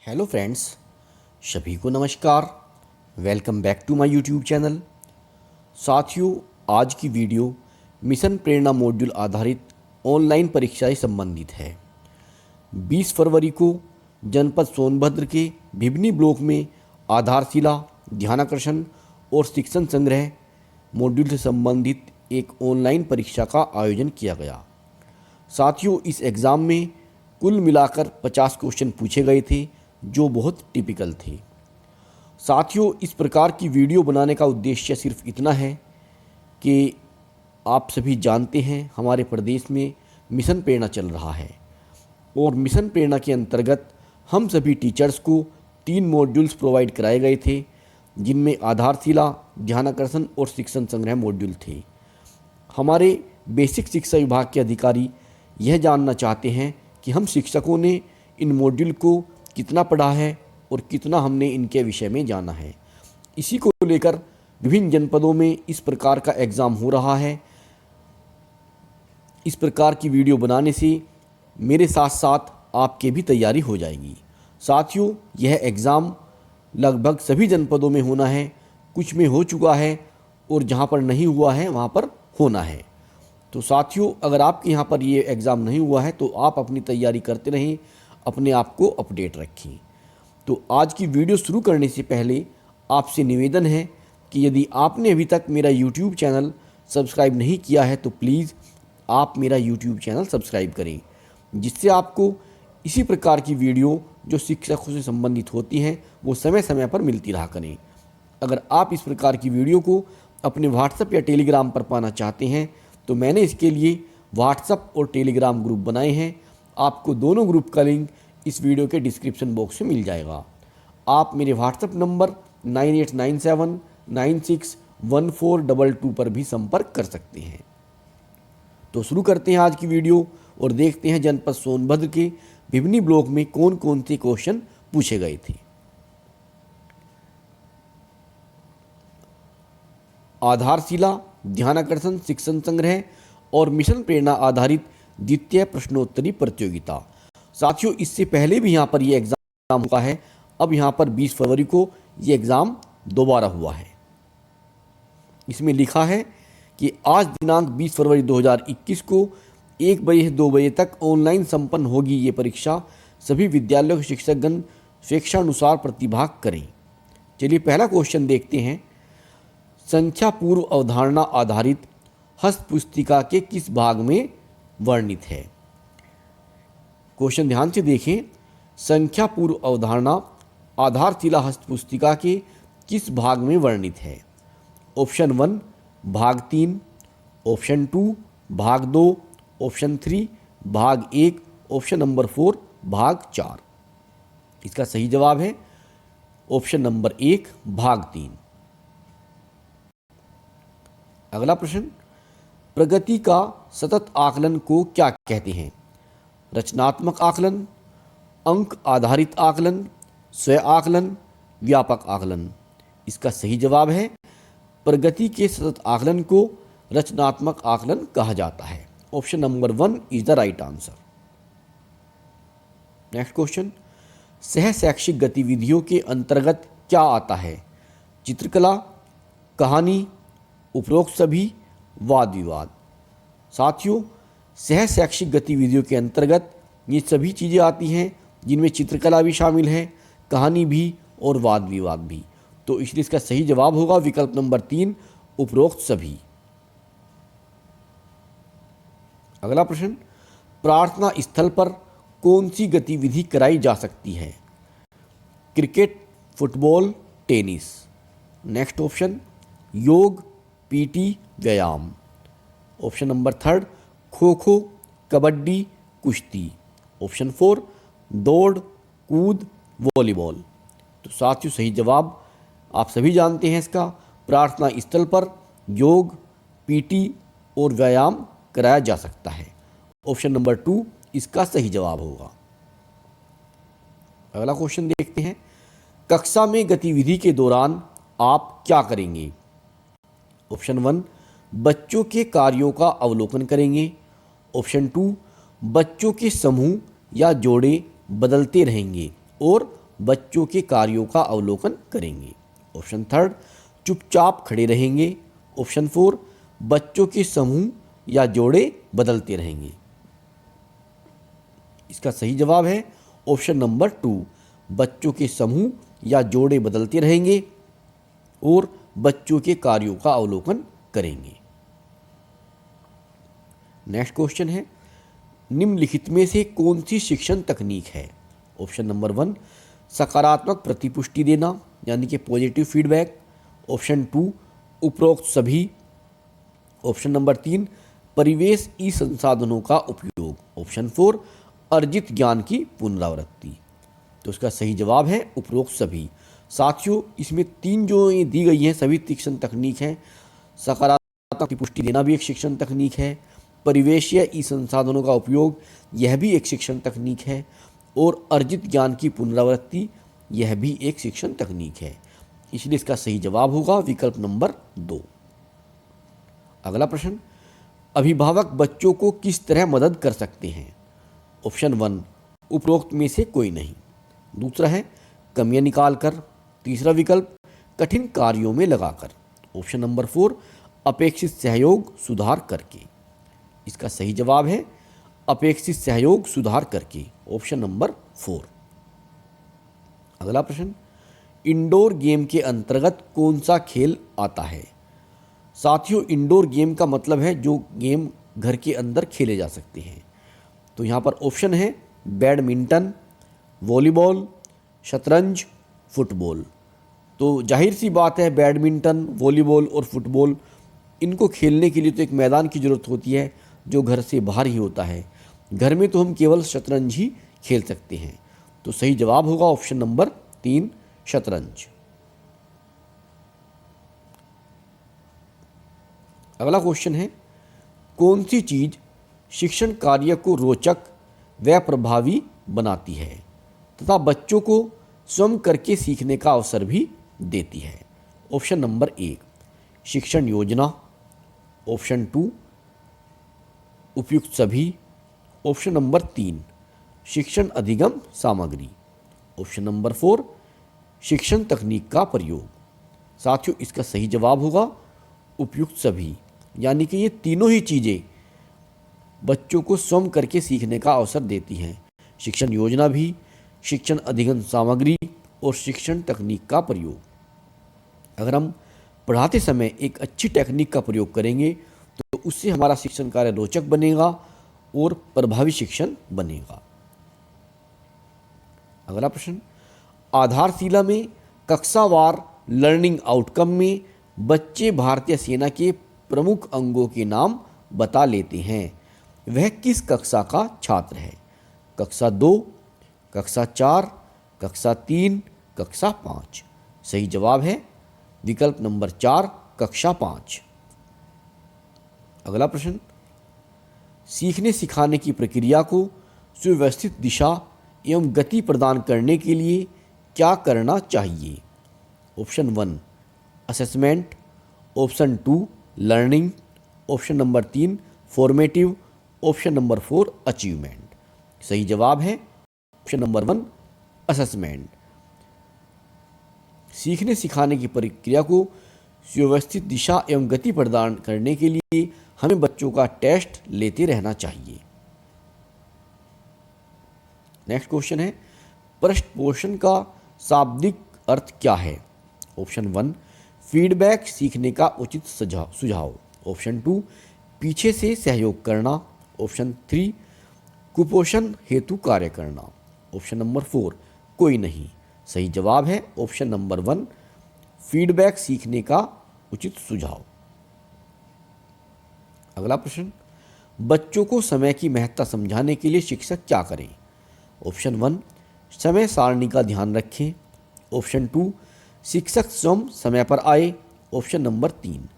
Hello friends, सभी को नमस्कार। Welcome back to my YouTube channel. साथियों, आज की वीडियो मिशन प्रेरणा मॉड्यूल आधारित ऑनलाइन परीक्षा से संबंधित है। 20 फरवरी को जनपद सोनभद्र के भिवनी ब्लॉक में आधारशिला, ध्यानाकर्षण और शिक्षण संग्रह मॉड्यूल से संबंधित एक ऑनलाइन परीक्षा का आयोजन किया गया। साथियों, इस एग्ज़ाम में कुल मिलाकर 50 क्वेश्चन पूछे गए थे जो बहुत टिपिकल थे। साथियों, इस प्रकार की वीडियो बनाने का उद्देश्य सिर्फ इतना है कि आप सभी जानते हैं हमारे प्रदेश में मिशन प्रेरणा चल रहा है और मिशन प्रेरणा के अंतर्गत हम सभी टीचर्स को 3 मॉड्यूल्स प्रोवाइड कराए गए थे, जिनमें आधारशिला, ध्यानाकर्षण और शिक्षण संग्रह मॉड्यूल थे। हमारे बेसिक शिक्षा विभाग के अधिकारी यह जानना चाहते हैं कि हम शिक्षकों ने इन मॉड्यूल को कितना पढ़ा है और कितना हमने इनके विषय में जाना है। इसी को लेकर विभिन्न जनपदों में इस प्रकार का एग्ज़ाम हो रहा है। इस प्रकार की वीडियो बनाने से मेरे साथ साथ आपके भी तैयारी हो जाएगी। साथियों, यह एग्ज़ाम लगभग सभी जनपदों में होना है, कुछ में हो चुका है और जहाँ पर नहीं हुआ है वहाँ पर होना है। तो साथियों, अगर आपके यहाँ पर ये एग्ज़ाम नहीं हुआ है तो आप अपनी तैयारी करते रहें, अपने आप को अपडेट रखें। तो आज की वीडियो शुरू करने से पहले आपसे निवेदन है कि यदि आपने अभी तक मेरा यूट्यूब चैनल सब्सक्राइब नहीं किया है तो प्लीज़ आप मेरा यूट्यूब चैनल सब्सक्राइब करें, जिससे आपको इसी प्रकार की वीडियो जो शिक्षकों से संबंधित होती हैं वो समय समय पर मिलती रहा करें। अगर आप इस प्रकार की वीडियो को अपने व्हाट्सएप या टेलीग्राम पर पाना चाहते हैं तो मैंने इसके लिए व्हाट्सएप और टेलीग्राम ग्रुप बनाए हैं। आपको दोनों ग्रुप का लिंक इस वीडियो के डिस्क्रिप्शन बॉक्स में मिल जाएगा। आप मेरे व्हाट्सएप नंबर 9897961422 पर भी संपर्क कर सकते हैं। तो शुरू करते हैं आज की वीडियो और देखते हैं जनपद सोनभद्र के भिवनी ब्लॉक में कौन कौन से क्वेश्चन पूछे गए थे। आधारशिला, ध्यानाकर्षण, शिक्षण संग्रह और मिशन प्रेरणा आधारित द्वितीय प्रश्नोत्तरी प्रतियोगिता। साथियों, इससे पहले भी यहाँ पर ये एग्ज़ाम हुआ है। अब यहाँ पर 20 फरवरी को ये एग्ज़ाम दोबारा हुआ है। इसमें लिखा है कि आज दिनांक 20 फरवरी 2021 को 1 बजे से 2 बजे तक ऑनलाइन संपन्न होगी ये परीक्षा। सभी विद्यालयों के शिक्षकगण स्वेच्छानुसार प्रतिभाग करें। चलिए पहला क्वेश्चन देखते हैं। संख्या पूर्व अवधारणा आधारित हस्त पुस्तिका के किस भाग में वर्णित है? क्वेश्चन ध्यान से देखें। संख्या पूर्व अवधारणा आधारशिला हस्त पुस्तिका के किस भाग में वर्णित है? ऑप्शन 1 भाग 3, ऑप्शन 2 भाग 2, ऑप्शन 3 भाग 1, ऑप्शन नंबर 4 भाग 4। इसका सही जवाब है ऑप्शन नंबर 1 भाग 3। अगला प्रश्न, प्रगति का सतत आकलन को क्या कहते हैं? रचनात्मक आकलन, अंक आधारित आकलन, स्व आकलन, व्यापक आकलन। इसका सही जवाब है प्रगति के सतत आकलन को रचनात्मक आकलन कहा जाता है। Option number 1 is the right answer. Next question, सह शैक्षिक गतिविधियों के अंतर्गत क्या आता है? चित्रकला, कहानी, उपरोक्त सभी, वाद विवाद। साथियों, सह शैक्षिक गतिविधियों के अंतर्गत ये सभी चीज़ें आती हैं, जिनमें चित्रकला भी शामिल है, कहानी भी और वाद विवाद भी। तो इसलिए इसका सही जवाब होगा विकल्प नंबर 3, उपरोक्त सभी। अगला प्रश्न, प्रार्थना स्थल पर कौन सी गतिविधि कराई जा सकती है? Cricket, football, tennis. Next option, योग, पीटी, व्यायाम। ऑप्शन नंबर 3 खो खो, कबड्डी, कुश्ती। ऑप्शन 4 दौड़, कूद, वॉलीबॉल। तो साथियों, सही जवाब आप सभी जानते हैं इसका। प्रार्थना स्थल पर योग, पीटी और व्यायाम कराया जा सकता है। ऑप्शन नंबर 2 इसका सही जवाब होगा। अगला क्वेश्चन देखते हैं। कक्षा में गतिविधि के दौरान आप क्या करेंगे? ऑप्शन 1 बच्चों के कार्यों का अवलोकन करेंगे। ऑप्शन 2 बच्चों के समूह या जोड़े बदलते रहेंगे और बच्चों के कार्यों का अवलोकन करेंगे। ऑप्शन थर्ड, चुपचाप खड़े रहेंगे। ऑप्शन फोर, बच्चों के समूह या जोड़े बदलते रहेंगे। इसका सही जवाब है ऑप्शन नंबर 2, बच्चों के समूह या जोड़े बदलते रहेंगे और बच्चों के कार्यों का अवलोकन करेंगे। नेक्स्ट क्वेश्चन है, निम्नलिखित में से कौन सी शिक्षण तकनीक है? ऑप्शन नंबर 1, सकारात्मक प्रतिपुष्टि देना यानी कि पॉजिटिव फीडबैक। ऑप्शन 2, उपरोक्त सभी। ऑप्शन नंबर 3, परिवेश ई संसाधनों का उपयोग। ऑप्शन 4, अर्जित ज्ञान की पुनरावृत्ति। तो इसका सही जवाब है उपरोक्त सभी। साथियों, इसमें 3 जो ये दी गई हैं सभी शिक्षण तकनीक हैं। सकारात्मक प्रतिपुष्टि देना भी एक शिक्षण तकनीक है, परिवेशीय ई संसाधनों का उपयोग यह भी एक शिक्षण तकनीक है, और अर्जित ज्ञान की पुनरावृत्ति यह भी एक शिक्षण तकनीक है। इसलिए इसका सही जवाब होगा विकल्प नंबर 2। अगला प्रश्न, अभिभावक बच्चों को किस तरह मदद कर सकते हैं? ऑप्शन 1, उपरोक्त में से कोई नहीं। दूसरा है कमियां निकाल कर। तीसरा विकल्प, कठिन कार्यों में लगाकर। ऑप्शन नंबर 4, अपेक्षित सहयोग सुधार करके। इसका सही जवाब है अपेक्षित सहयोग सुधार करके, ऑप्शन नंबर 4। अगला प्रश्न, इंडोर गेम के अंतर्गत कौन सा खेल आता है? साथियों, इंडोर गेम का मतलब है जो गेम घर के अंदर खेले जा सकते हैं। तो यहाँ पर ऑप्शन है बैडमिंटन, वॉलीबॉल, शतरंज, फुटबॉल। तो जाहिर सी बात है बैडमिंटन, वॉलीबॉल और फुटबॉल इनको खेलने के लिए तो एक मैदान की ज़रूरत होती है जो घर से बाहर ही होता है। घर में तो हम केवल शतरंज ही खेल सकते हैं। तो सही जवाब होगा ऑप्शन नंबर 3, शतरंज। अगला क्वेश्चन है, कौन सी चीज़ शिक्षण कार्य को रोचक व प्रभावी बनाती है तथा बच्चों को स्वयं करके सीखने का अवसर भी देती है? ऑप्शन नंबर 1, शिक्षण योजना। ऑप्शन 2, उपयुक्त सभी। ऑप्शन नंबर 3, शिक्षण अधिगम सामग्री। ऑप्शन नंबर 4, शिक्षण तकनीक का प्रयोग। साथियों, इसका सही जवाब होगा उपयुक्त सभी, यानी कि ये तीनों ही चीज़ें बच्चों को स्वयं करके सीखने का अवसर देती हैं। शिक्षण योजना भी, शिक्षण अधिगम सामग्री और शिक्षण तकनीक का प्रयोग। अगर हम पढ़ाते समय एक अच्छी टेक्निक का प्रयोग करेंगे तो उससे हमारा शिक्षण कार्य रोचक बनेगा और प्रभावी शिक्षण बनेगा। अगला प्रश्न, आधारशिला में कक्षावार लर्निंग आउटकम में बच्चे भारतीय सेना के प्रमुख अंगों के नाम बता लेते हैं। वह किस कक्षा का छात्र है? कक्षा 2, कक्षा 4, कक्षा 3, कक्षा 5। सही जवाब है विकल्प नंबर 4, कक्षा 5। अगला प्रश्न, सीखने सिखाने की प्रक्रिया को सुव्यवस्थित दिशा एवं गति प्रदान करने के लिए क्या करना चाहिए? Option 1, assessment. Option 2, learning. Option number 3, formative. Option number 4, achievement. सही जवाब है ऑप्शन नंबर 1, असेसमेंट। सीखने सिखाने की प्रक्रिया को सुव्यवस्थित दिशा एवं गति प्रदान करने के लिए हमें बच्चों का टेस्ट लेते रहना चाहिए। नेक्स्ट क्वेश्चन है, पृष्ठ पोषण का शाब्दिक अर्थ क्या है? ऑप्शन 1, फीडबैक सीखने का उचित सुझाव। ऑप्शन 2, पीछे से सहयोग करना। ऑप्शन 3, कुपोषण हेतु कार्य करना। ऑप्शन नंबर 4, कोई नहीं। सही जवाब है ऑप्शन नंबर 1, फीडबैक सीखने का उचित सुझाव। अगला प्रश्न, बच्चों को समय की महत्ता समझाने के लिए शिक्षक क्या करें? ऑप्शन 1, समय सारणी का ध्यान रखें। ऑप्शन 2, शिक्षक स्वयं समय पर आए। ऑप्शन नंबर 3,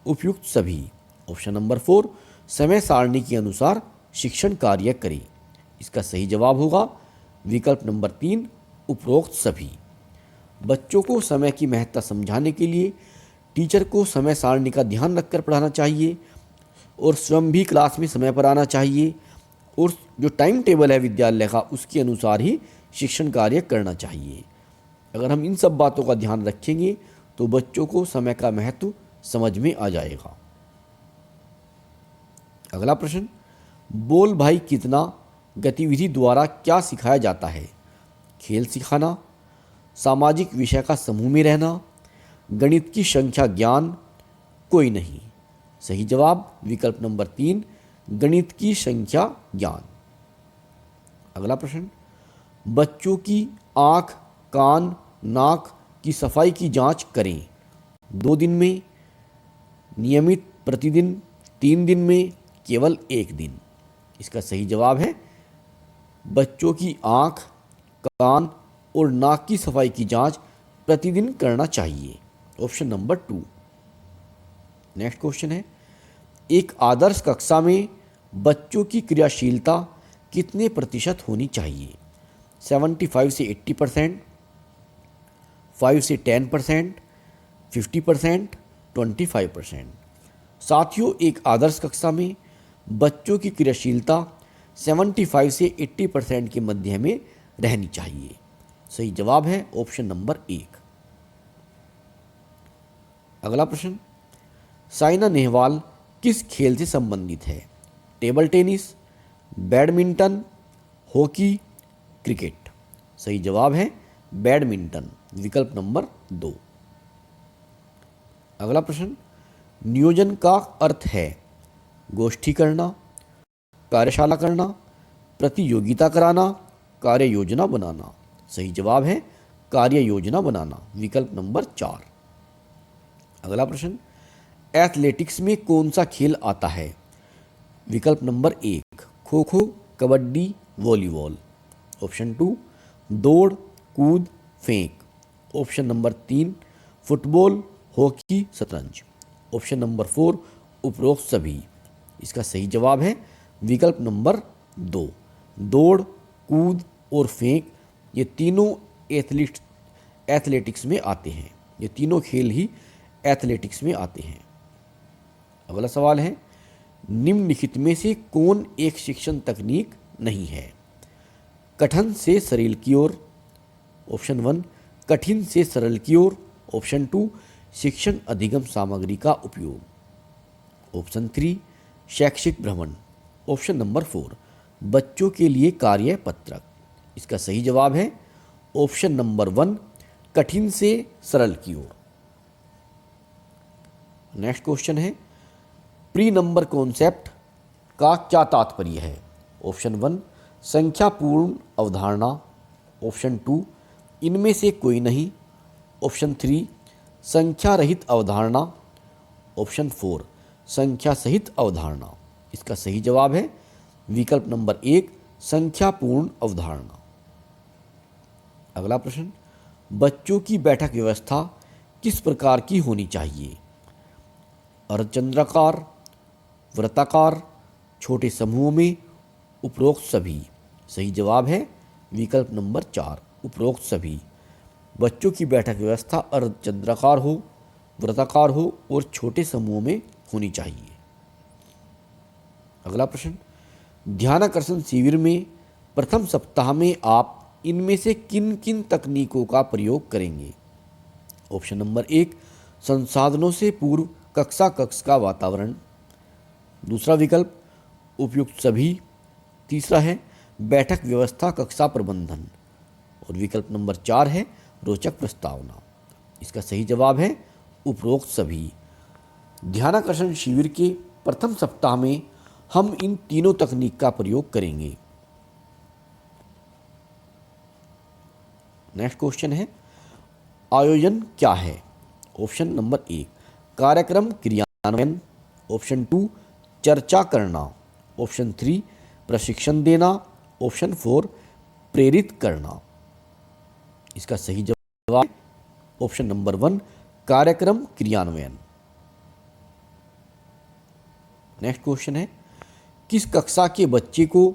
उपयुक्त सभी। ऑप्शन नंबर 4, समय सारणी के अनुसार शिक्षण कार्य करें। इसका सही जवाब होगा विकल्प नंबर 3, उपरोक्त सभी। बच्चों को समय की महत्ता समझाने के लिए टीचर को समय सारणी का ध्यान रखकर पढ़ाना चाहिए और स्वयं भी क्लास में समय पर आना चाहिए और जो टाइम टेबल है विद्यालय का उसके अनुसार ही शिक्षण कार्य करना चाहिए। अगर हम इन सब बातों का ध्यान रखेंगे तो बच्चों को समय का महत्व समझ में आ जाएगा। अगला प्रश्न, बोल भाई कितना गतिविधि द्वारा क्या सिखाया जाता है? खेल सिखाना, सामाजिक विषय का समूह में रहना, गणित की संख्या ज्ञान, कोई नहीं। सही जवाब विकल्प नंबर 3, गणित की संख्या ज्ञान। अगला प्रश्न, बच्चों की आँख, कान, नाक की सफाई की जांच करें। 2 दिन में, नियमित प्रतिदिन, 3 दिन में, केवल 1 दिन। इसका सही जवाब है बच्चों की आँख, कान और नाक की सफाई की जांच प्रतिदिन करना चाहिए। Option number 2। नेक्स्ट क्वेश्चन है, एक आदर्श कक्षा में बच्चों की क्रियाशीलता कितने प्रतिशत होनी चाहिए? 75 से 80%, 5 से 10%, 50%, 25%। साथियों, एक आदर्श कक्षा में बच्चों की क्रियाशीलता 75 से 80% के मध्य में रहनी चाहिए। सही जवाब है ऑप्शन नंबर 1। अगला प्रश्न, साइना नेहवाल किस खेल से संबंधित है? Table tennis, badminton, hockey, cricket. सही जवाब है बैडमिंटन, विकल्प नंबर 2। अगला प्रश्न, नियोजन का अर्थ है गोष्ठी करना, कार्यशाला करना, प्रतियोगिता कराना, कार्य योजना बनाना। सही जवाब है कार्य योजना बनाना, विकल्प नंबर 4। अगला प्रश्न, एथलेटिक्स में कौन सा खेल आता है? विकल्प number 1, kho kho, kabaddi, volleyball. Option 2, दौड़, कूद, फेंक। ऑप्शन नंबर 3, फुटबॉल, हॉकी, शतरंज। ऑप्शन नंबर 4, उपरोक्त सभी। इसका सही जवाब है विकल्प नंबर 2, दौड़, कूद और फेंक। ये तीनों एथलेटिक्स में आते हैं। ये तीनों खेल ही एथलेटिक्स में आते हैं। अगला सवाल है, निम्नलिखित में से कौन एक शिक्षण तकनीक नहीं है? कठिन से सरल की ओर। ऑप्शन 1, कठिन से सरल की ओर। ऑप्शन 2, शिक्षण अधिगम सामग्री का उपयोग। ऑप्शन 3, शैक्षिक भ्रमण। ऑप्शन नंबर 4, बच्चों के लिए कार्य पत्रक। इसका सही जवाब है ऑप्शन नंबर 1, कठिन से सरल की ओर। नेक्स्ट क्वेश्चन है, प्री नंबर कॉन्सेप्ट का क्या तात्पर्य है? ऑप्शन 1, संख्या पूर्ण अवधारणा। ऑप्शन 2, इनमें से कोई नहीं। ऑप्शन 3, संख्या रहित अवधारणा। ऑप्शन 4, संख्या सहित अवधारणा। इसका सही जवाब है विकल्प नंबर 1, संख्या पूर्ण अवधारणा। अगला प्रश्न, बच्चों की बैठक व्यवस्था किस प्रकार की होनी चाहिए? अर्धचंद्राकार, वृत्ताकार, छोटे समूहों में, उपरोक्त सभी। सही जवाब है विकल्प नंबर 4, उपरोक्त सभी। बच्चों की बैठक व्यवस्था अर्धचंद्राकार हो, वृत्ताकार हो और छोटे समूहों में होनी चाहिए। अगला प्रश्न, ध्यानाकर्षण शिविर में प्रथम सप्ताह में आप इनमें से किन किन तकनीकों का प्रयोग करेंगे? ऑप्शन नंबर 1, संसाधनों से पूर्व कक्ष का वातावरण। दूसरा विकल्प, उपयुक्त सभी। तीसरा है बैठक व्यवस्था कक्षा प्रबंधन। और विकल्प नंबर 4 है रोचक प्रस्तावना। इसका सही जवाब है उपरोक्त सभी। ध्यानाकर्षण शिविर के प्रथम सप्ताह में हम इन तीनों तकनीक का प्रयोग करेंगे। नेक्स्ट क्वेश्चन है, आयोजन क्या है? ऑप्शन नंबर 1, कार्यक्रम क्रियान्वयन। ऑप्शन 2, चर्चा करना। ऑप्शन 3, प्रशिक्षण देना। ऑप्शन 4, प्रेरित करना। इसका सही जवाब ऑप्शन नंबर 1, कार्यक्रम क्रियान्वयन। नेक्स्ट क्वेश्चन है, किस कक्षा के बच्चे को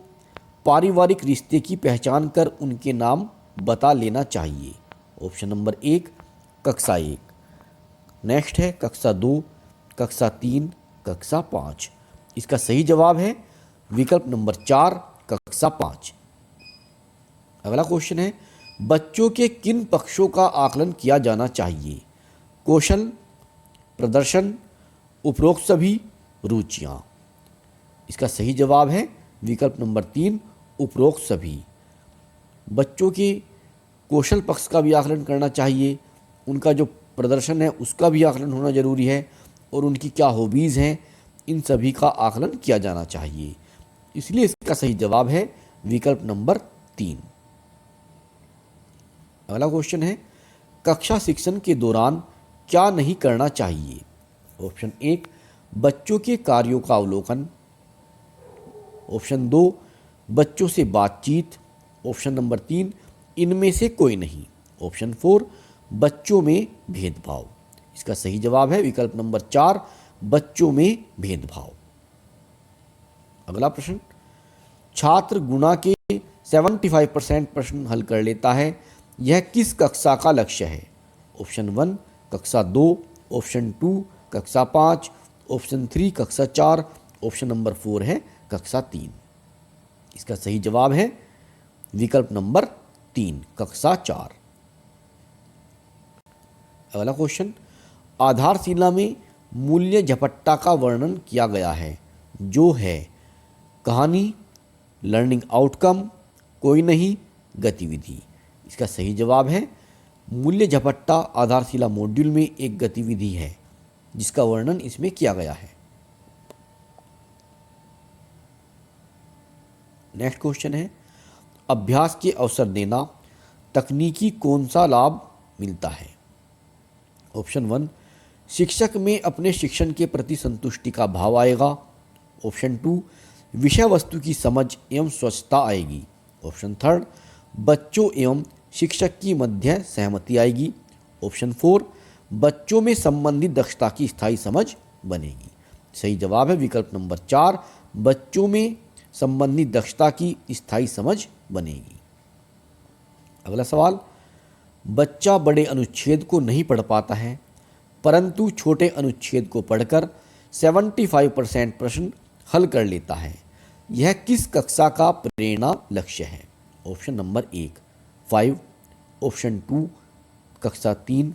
पारिवारिक रिश्ते की पहचान कर उनके नाम बता लेना चाहिए? ऑप्शन नंबर 1, कक्षा 1। नेक्स्ट है कक्षा 2, कक्षा 3, कक्षा 5। इसका सही जवाब है विकल्प नंबर 4, कक्षा 5। अगला क्वेश्चन है, बच्चों के किन पक्षों का आकलन किया जाना चाहिए? कौशल, प्रदर्शन, उपरोक्त सभी, रुचियाँ। इसका सही जवाब है विकल्प नंबर 3, उपरोक्त सभी। बच्चों के कौशल पक्ष का भी आकलन करना चाहिए, उनका जो प्रदर्शन है उसका भी आकलन होना जरूरी है, और उनकी क्या हॉबीज़ हैं इन सभी का आकलन किया जाना चाहिए। इसलिए इसका सही जवाब है विकल्प नंबर 3। अगला क्वेश्चन है, कक्षा शिक्षण के दौरान क्या नहीं करना चाहिए? ऑप्शन 1, बच्चों के कार्यों का अवलोकन। ऑप्शन 2, बच्चों से बातचीत। ऑप्शन नंबर 3, इनमें से कोई नहीं। ऑप्शन 4, बच्चों में भेदभाव। इसका सही जवाब है विकल्प नंबर 4, बच्चों में भेदभाव। अगला प्रश्न, छात्र गुणा के 75% प्रश्न हल कर लेता है, यह किस कक्षा का लक्ष्य है? ऑप्शन 1, कक्षा 2। ऑप्शन 2, कक्षा 5। ऑप्शन 3, कक्षा 4। ऑप्शन नंबर 4 है कक्षा 3। इसका सही जवाब है विकल्प नंबर 3, कक्षा 4। अगला क्वेश्चन, आधारशिला में मूल्य झपट्टा का वर्णन किया गया है, जो है कहानी, लर्निंग आउटकम, कोई नहीं, गतिविधि। इसका सही जवाब है मूल्य झपट्टा आधारशिला मॉड्यूल में एक गतिविधि है जिसका वर्णन इसमें किया गया है। नेक्स्ट क्वेश्चन है, अभ्यास के अवसर देना, तकनीकी कौन सा लाभ मिलता है? ऑप्शन 1, शिक्षक में अपने शिक्षण के प्रति संतुष्टि का भाव आएगा। ऑप्शन 2, विषय वस्तु की समझ एवं स्वच्छता आएगी। ऑप्शन 3, बच्चों एवं शिक्षक की मध्य सहमति आएगी। ऑप्शन 4, बच्चों में संबंधित दक्षता की स्थायी समझ बनेगी। सही जवाब है विकल्प नंबर 4, बच्चों में संबंधित दक्षता की स्थायी समझ बनेगी। अगला सवाल, बच्चा बड़े अनुच्छेद को नहीं पढ़ पाता है, परंतु छोटे अनुच्छेद को पढ़कर 75% प्रश्न हल कर लेता है, यह किस कक्षा का प्रेरणा लक्ष्य है? Option number 1, 5। ऑप्शन 2, कक्षा 3।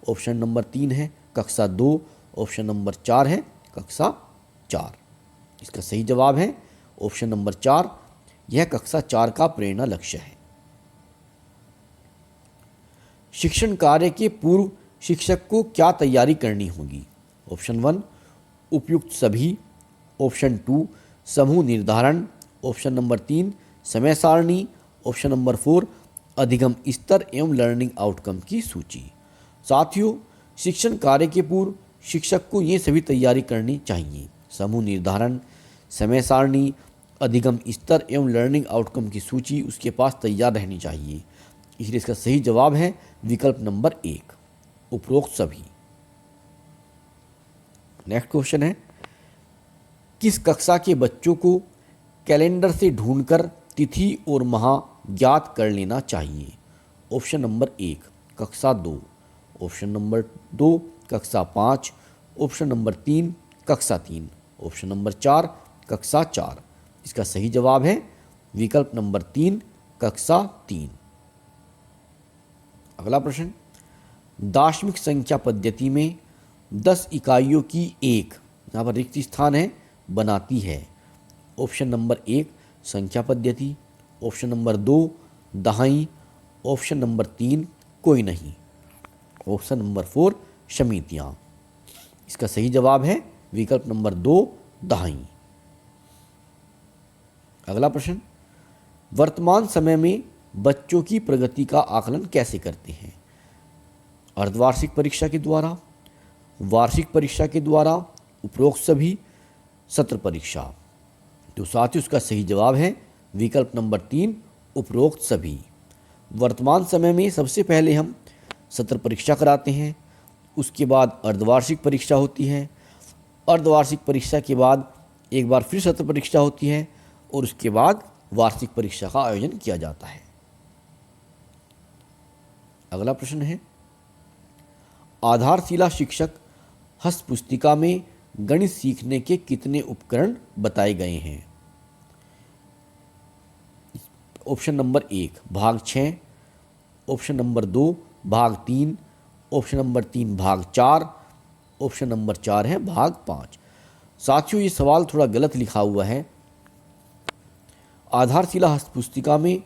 ऑप्शन नंबर 3 है कक्षा 2। ऑप्शन नंबर 4 है कक्षा 4। इसका सही जवाब है ऑप्शन नंबर 4, यह कक्षा 4 का प्रेरणा लक्ष्य है। शिक्षण कार्य के पूर्व शिक्षक को क्या तैयारी करनी होगी? ऑप्शन 1, उपयुक्त सभी। ऑप्शन 2, समूह निर्धारण। ऑप्शन नंबर 3, समय सारणी। ऑप्शन नंबर 4, अधिगम स्तर एवं लर्निंग आउटकम की सूची। साथियों, शिक्षण कार्य के पूर्व शिक्षक को ये सभी तैयारी करनी चाहिए, समूह निर्धारण, समय सारणी, अधिगम स्तर एवं लर्निंग आउटकम की सूची उसके पास तैयार रहनी चाहिए। इसलिए इसका सही जवाब है विकल्प नंबर 1, उपरोक्त सभी। नेक्स्ट क्वेश्चन है, किस कक्षा के बच्चों को कैलेंडर से ढूंढकर तिथि और माह ज्ञात कर लेना चाहिए? ऑप्शन नंबर 1, कक्षा 2। ऑप्शन नंबर 2, कक्षा 5। ऑप्शन नंबर 3, कक्षा 3। ऑप्शन नंबर 4, कक्षा 4। इसका सही जवाब है विकल्प नंबर 3, कक्षा 3। अगला प्रश्न, दार्शनिक संख्या पद्धति में 10 इकाइयों की एक, यहाँ पर रिक्त स्थान है, बनाती है। ऑप्शन नंबर 1, संख्या पद्धति। ऑप्शन नंबर 2, दहाई। ऑप्शन नंबर 3, कोई नहीं। ऑप्शन नंबर 4, समितियाँ। इसका सही जवाब है विकल्प नंबर 2, दहाई। अगला प्रश्न, वर्तमान समय में बच्चों की प्रगति का आकलन कैसे करते हैं? अर्धवार्षिक परीक्षा के द्वारा, वार्षिक परीक्षा के द्वारा, उपरोक्त सभी, सत्र परीक्षा। तो साथियों, उसका सही जवाब है विकल्प नंबर 3, उपरोक्त सभी। वर्तमान समय में सबसे पहले हम सत्र परीक्षा कराते हैं, उसके बाद अर्धवार्षिक परीक्षा होती है, अर्धवार्षिक परीक्षा के बाद एक बार फिर सत्र परीक्षा होती है, और उसके बाद वार्षिक परीक्षा का आयोजन किया जाता है। अगला प्रश्न है, आधारशिला शिक्षक हस्त पुस्तिका में गणित सीखने के कितने उपकरण बताए गए हैं? ऑप्शन नंबर 1, भाग 6। ऑप्शन नंबर 2 भाग 3, ऑप्शन नंबर 3 भाग 4, ऑप्शन नंबर 4 है भाग 5। साथियों, ये सवाल थोड़ा गलत लिखा हुआ है। आधारशिला हस्तपुस्तिका में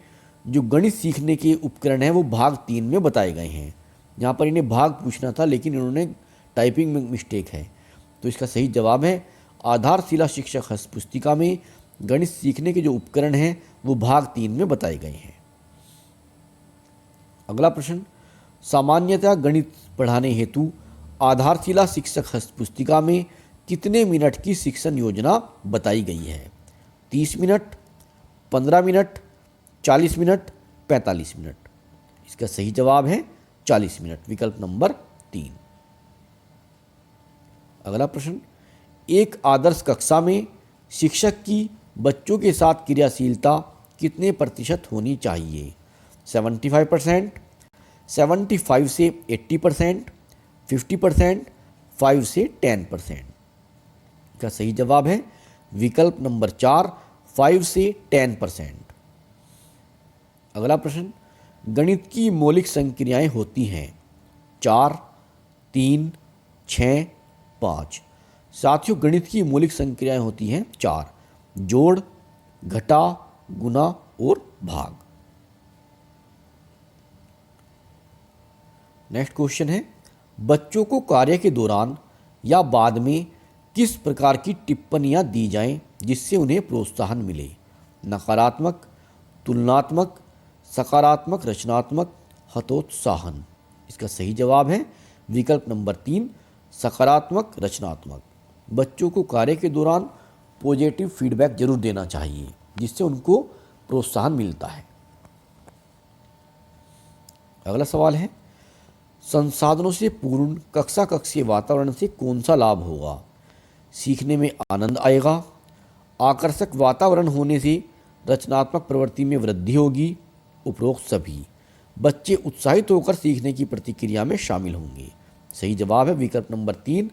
जो गणित सीखने के उपकरण हैं वो भाग 3 में बताए गए हैं। यहाँ पर इन्हें भाग पूछना था, लेकिन इन्होंने टाइपिंग में मिस्टेक है। तो इसका सही जवाब है आधारशिला शिक्षक हस्तपुस्तिका में गणित सीखने के जो उपकरण हैं वो भाग 3 में बताए गए हैं। अगला प्रश्न, सामान्यतः गणित पढ़ाने हेतु आधारशिला शिक्षक हस्तपुस्तिका में कितने मिनट की शिक्षण योजना बताई गई है? 30 मिनट, 15 मिनट, 40 मिनट, 45 मिनट। इसका सही जवाब है 40 मिनट, विकल्प नंबर 3। अगला प्रश्न, एक आदर्श कक्षा में शिक्षक की बच्चों के साथ क्रियाशीलता कितने प्रतिशत होनी चाहिए? 75%, 75 से 80%, 50%, 5 से 10%। इसका सही जवाब है विकल्प नंबर 4, 5 से 10%। अगला प्रश्न, गणित की मौलिक संक्रियाएं होती हैं 4, 3, 6, 5। साथियों, गणित की मौलिक संक्रियाएं होती हैं 4, जोड़, घटा, गुना और भाग। नेक्स्ट क्वेश्चन है, बच्चों को कार्य के दौरान या बाद में किस प्रकार की टिप्पणियां दी जाएं जिससे उन्हें प्रोत्साहन मिले? नकारात्मक, तुलनात्मक, सकारात्मक, रचनात्मक, हतोत्साहन। इसका सही जवाब है विकल्प नंबर 3, सकारात्मक, रचनात्मक। बच्चों को कार्य के दौरान पॉजिटिव फीडबैक जरूर देना चाहिए जिससे उनको प्रोत्साहन मिलता है। अगला सवाल है, संसाधनों से पूर्ण कक्षा कक्षीय वातावरण से कौन सा लाभ होगा? सीखने में आनंद आएगा, आकर्षक वातावरण होने से रचनात्मक प्रवृत्ति में वृद्धि होगी, उपरोक्त सभी। बच्चे उत्साहित होकर सीखने की प्रतिक्रिया में शामिल होंगे। सही जवाब है विकल्प नंबर 3,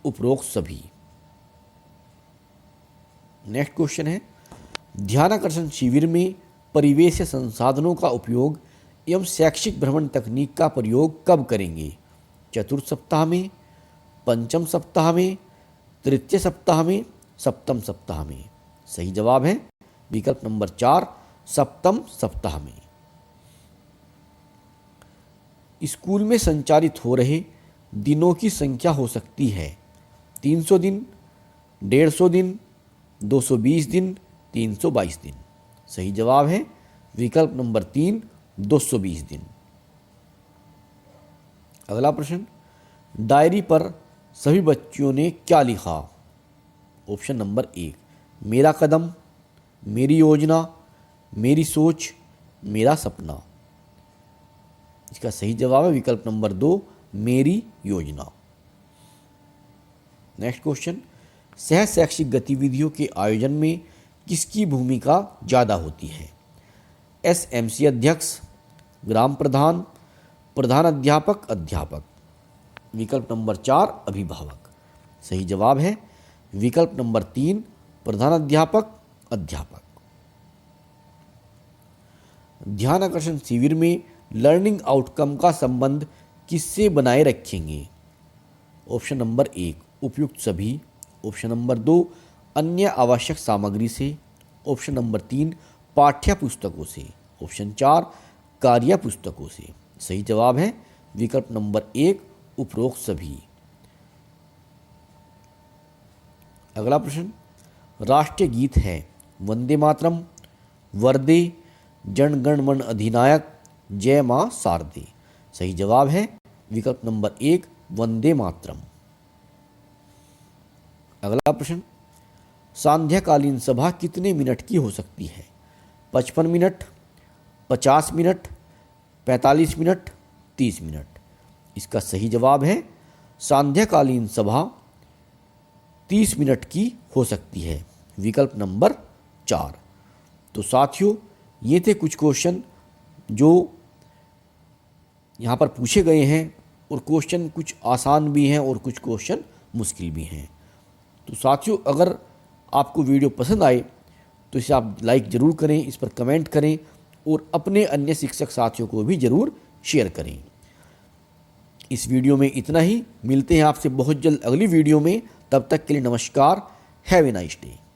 उपरोक्त सभी। नेक्स्ट क्वेश्चन है, ध्यानाकर्षण शिविर में परिवेश या संसाधनों का उपयोग एवं शैक्षिक भ्रमण तकनीक का प्रयोग कब करेंगे? चतुर्थ सप्ताह में, पंचम सप्ताह में, तृतीय सप्ताह में, सप्तम सप्ताह में। सही जवाब है विकल्प नंबर 4, सप्तम सप्ताह में। स्कूल में संचालित हो रहे दिनों की संख्या हो सकती है 300 दिन, 150 दिन, 220 दिन, 322 दिन। सही जवाब है विकल्प नंबर 3, 220 दिन। अगला प्रश्न, डायरी पर सभी बच्चों ने क्या लिखा? ऑप्शन नंबर 1, मेरा कदम, मेरी योजना, मेरी सोच, मेरा सपना। इसका सही जवाब है विकल्प नंबर 2, मेरी योजना। नेक्स्ट क्वेश्चन, सह शैक्षिक गतिविधियों के आयोजन में किसकी भूमिका ज़्यादा होती है? एसएमसी अध्यक्ष, ग्राम प्रधान, प्रधान अध्यापक, अध्यापक। विकल्प नंबर 4, अभिभावक। सही जवाब है विकल्प नंबर 3, प्रधान अध्यापक, अध्यापक। ध्यान आकर्षण शिविर में लर्निंग आउटकम का संबंध किससे बनाए रखेंगे? ऑप्शन नंबर 1, उपयुक्त सभी, ऑप्शन नंबर 2, अन्य आवश्यक सामग्री से, ऑप्शन नंबर 3, पाठ्य पुस्तकों से, ऑप्शन 4, कार्य पुस्तकों से। सही जवाब है विकल्प नंबर 1, उपरोक्त सभी। अगला प्रश्न, राष्ट्रीय गीत है वंदे मातरम, वर्दे, जन गण मन अधिनायक, जय मां शारदे। सही जवाब है विकल्प नंबर 1, वंदे मातरम। अगला प्रश्न, सांध्याकालीन सभा कितने मिनट की हो सकती है? 55 मिनट, 50 मिनट, 45 मिनट, 30 मिनट। इसका सही जवाब है सांध्याकालीन सभा 30 मिनट की हो सकती है, विकल्प नंबर 4। तो साथियों, ये थे कुछ क्वेश्चन जो यहाँ पर पूछे गए हैं, और क्वेश्चन कुछ आसान भी हैं और कुछ क्वेश्चन मुश्किल भी हैं। तो साथियों, अगर आपको वीडियो पसंद आए तो इसे आप लाइक ज़रूर करें, इस पर कमेंट करें और अपने अन्य शिक्षक साथियों को भी ज़रूर शेयर करें। इस वीडियो में इतना ही, मिलते हैं आपसे बहुत जल्द अगली वीडियो में। तब तक के लिए नमस्कार, हैव ए नाइस डे।